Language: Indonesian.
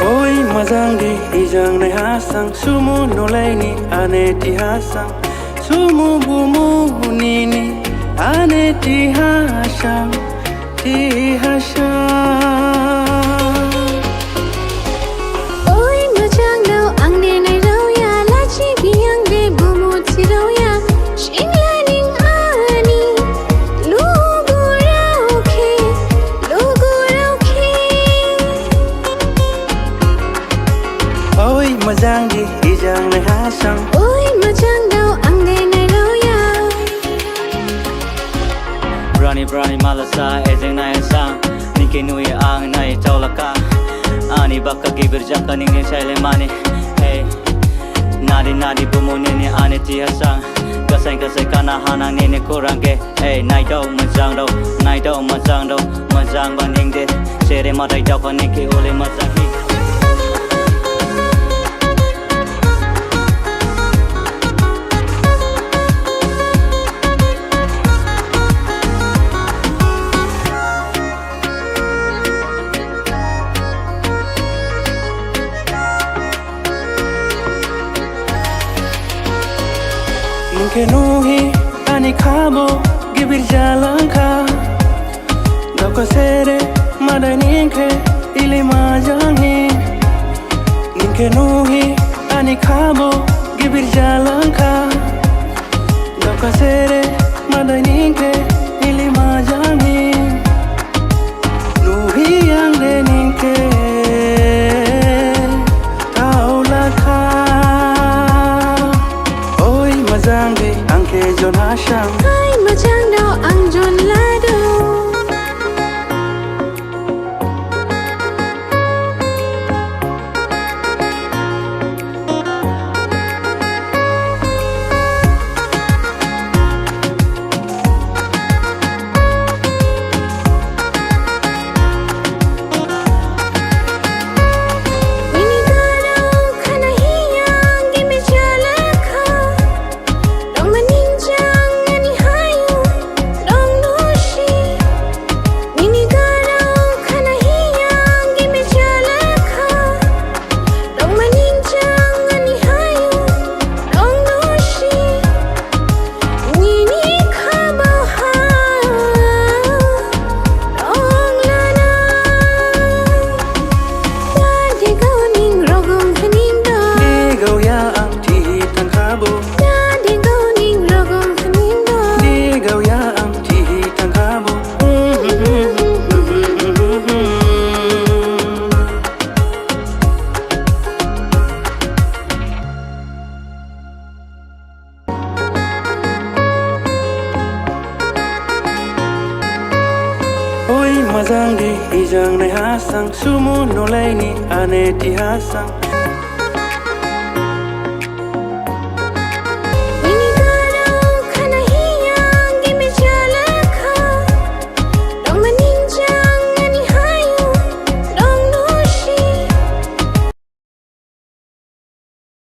Oi majangdi ejang naiha sumu nolaini ane tihasang sumu bumu nini ane tihasang Oi majang dau angne nai rau ya lachi biang de bumu ti rau ya shingla ning ani lugu rau ke Oi majangdi ejang naiha Oi majang dau angne nai rau ya Brani malasa ejang naiha Niki nui ang nai taulaka Ani baka gibir jaka ningi saile mani Hey Nadi bumu nini ane tihasang Kasai kana hanang nini kurang ke Hey nai dau majang dau Majang bang ningde Sere madai dau ka niki ole majang hi Ninke nuhi ani khabo gibir jalanka Doko sere madai ninke ili majangi Ninke nuhi ani khabo gibir jalanka Doko sere madai ninke ili majangi Nuhi yang de ninke Majangdi angke jon hasham Hai majang dau ang jon lado Oi majangdi ejang naiha sumu nolaini ane tihasang